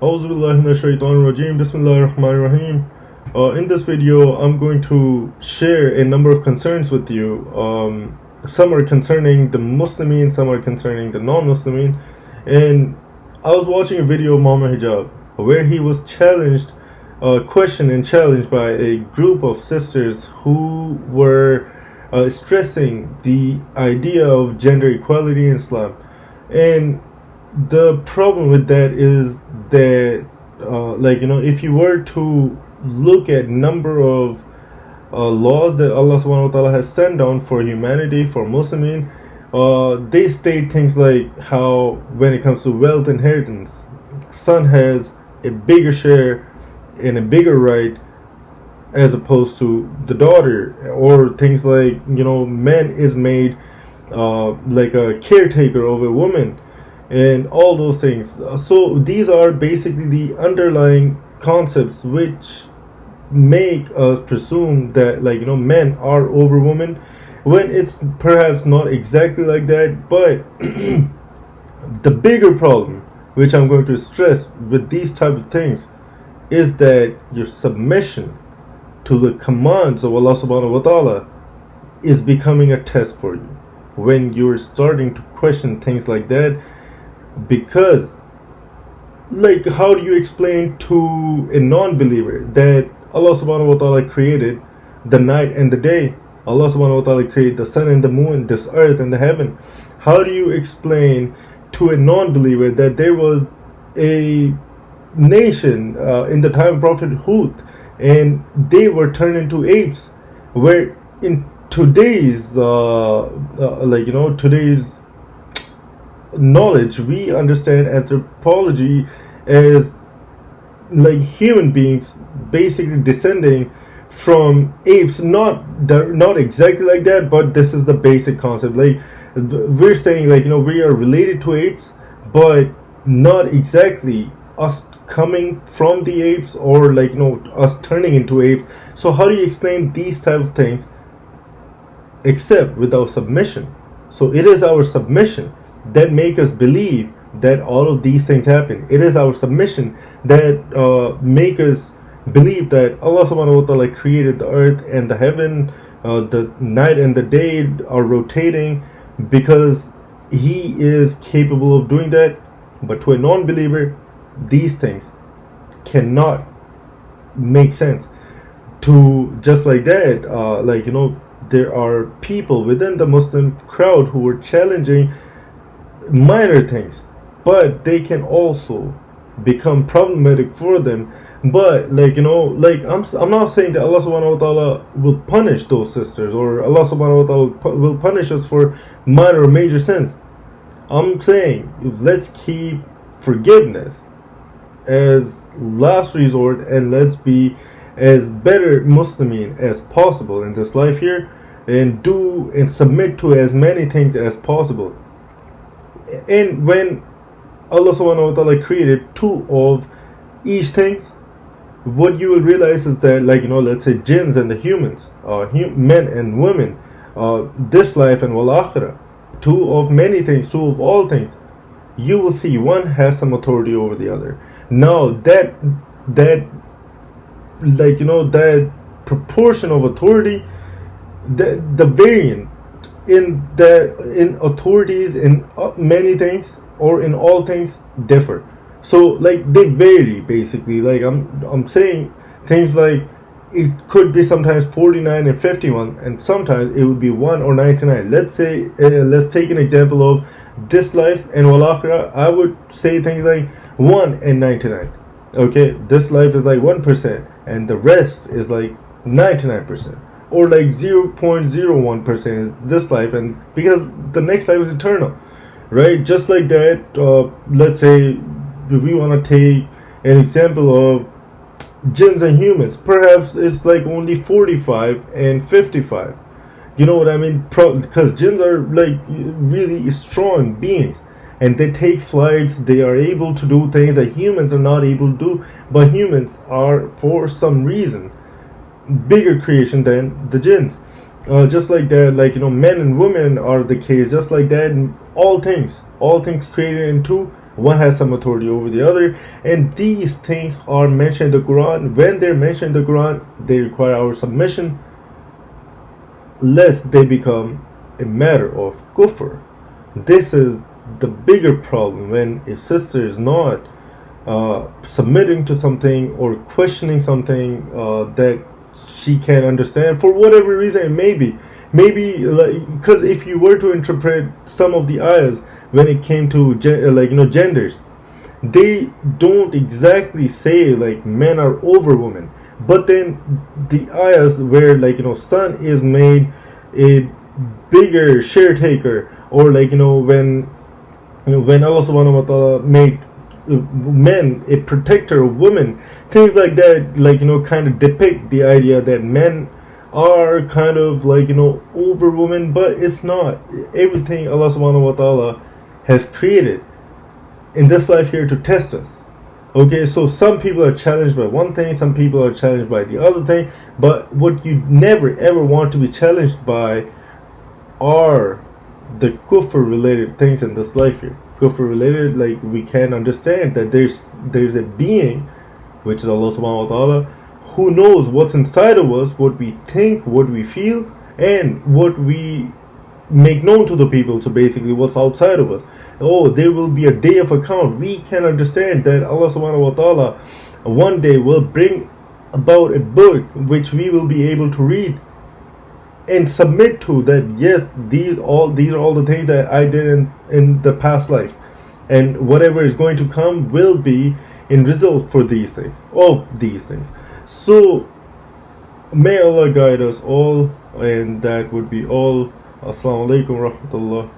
Auzubillahi Bismillahirrahmanirrahim. In this video, I'm going to share a number of concerns with you. Some are concerning the Muslimin, some are concerning the non-Muslimin. And I was watching a video of Muhammad Hijab where he was questioned and challenged by a group of sisters who were stressing the idea of gender equality in Islam. And the problem with that is that if you were to look at number of laws that Allah subhanahu wa ta'ala has sent down for humanity, for Muslimin, they state things like how when it comes to wealth inheritance, son has a bigger share and a bigger right as opposed to the daughter, or things like man is made like a caretaker of a woman, and all those things. So these are basically the underlying concepts which make us presume that men are over women, when it's perhaps not exactly like that. But the bigger problem, which I'm going to stress with these type of things, is that your submission to the commands of Allah subhanahu wa ta'ala is becoming a test for you when you're starting to question things like that. Because how do you explain to a non-believer that Allah subhanahu wa ta'ala created the night and the day? Allah subhanahu wa ta'ala created the sun and the moon, this earth and the heaven. How do you explain to a non-believer that there was a nation in the time of Prophet Hud and they were turned into apes, where in today's today's knowledge we understand anthropology as human beings basically descending from apes? Not exactly like that, but this is the basic concept. We're saying we are related to apes, but not exactly us coming from the apes, or us turning into apes. So how do you explain these type of things except with our submission? So it is our submission that make us believe that all of these things happen. It is our submission that make us believe that Allah subhanahu wa ta'ala created the earth and the heaven, the night and the day are rotating, because He is capable of doing that. But to a non-believer, these things cannot make sense. To just like that, there are people within the Muslim crowd who are challenging minor things, but they can also become problematic for them. But I'm not saying that Allah subhanahu wa ta'ala will punish those sisters, or Allah subhanahu wa ta'ala will punish us for minor or major sins. I'm saying let's keep forgiveness as last resort, and let's be as better Muslimin as possible in this life here, and do and submit to as many things as possible. And when Allah subhanahu wa ta'ala created two of each things, what you will realize is that let's say jinns and the humans, men and women, this life and wal akhirah, two of many things, two of all things, you will see one has some authority over the other. Now that proportion of authority, the variant in authorities in many things or in all things differ. So they vary basically. I'm saying things like it could be sometimes 49 and 51, and sometimes it would be 1 or 99. Let's say let's take an example of this life and wal akhirah. I would say things like 1 and 99. Okay, this life is 1% and the rest is 99%, or 0.01% this life, and because the next life is eternal, right? Just like that. Let's say we want to take an example of jinns and humans. Perhaps it's only 45 and 55. You know what I mean? Because jinns are really strong beings, and they take flights. They are able to do things that humans are not able to do. But humans are, for some reason, bigger creation than the jinns. Just like that, men and women are the case. Just like that, in all things created into one has some authority over the other, and these things are mentioned in the Quran. When they're mentioned in the Quran, they require our submission, lest they become a matter of kufr. This is the bigger problem, when a sister is not submitting to something or questioning something that she can't understand for whatever reason it may be. Maybe like, because if you were to interpret some of the ayahs when it came to genders, they don't exactly say like men are over women, but then the ayahs where son is made a bigger share taker, or when Allah subhanahu wa ta'ala made men a protector of women, things like that, kind of depict the idea that men are kind of over women, but it's not. Everything Allah subhanahu wa ta'ala has created in this life here to test us. Okay, so some people are challenged by one thing, some people are challenged by the other thing, but what you never ever want to be challenged by are the kufr related things in this life here. Kufr related, like we can understand that there's a being, which is Allah subhanahu wa ta'ala, who knows what's inside of us, what we think, what we feel, and what we make known to the people. So basically what's outside of us. Oh, there will be a day of account. We can understand that Allah subhanahu wa ta'ala one day will bring about a book which we will be able to read and submit to, that yes, these are all the things that I did in the past life, and whatever is going to come will be in result for these things, all these things. So may Allah guide us all, and that would be all. Assalamu alaikum rahmatullah.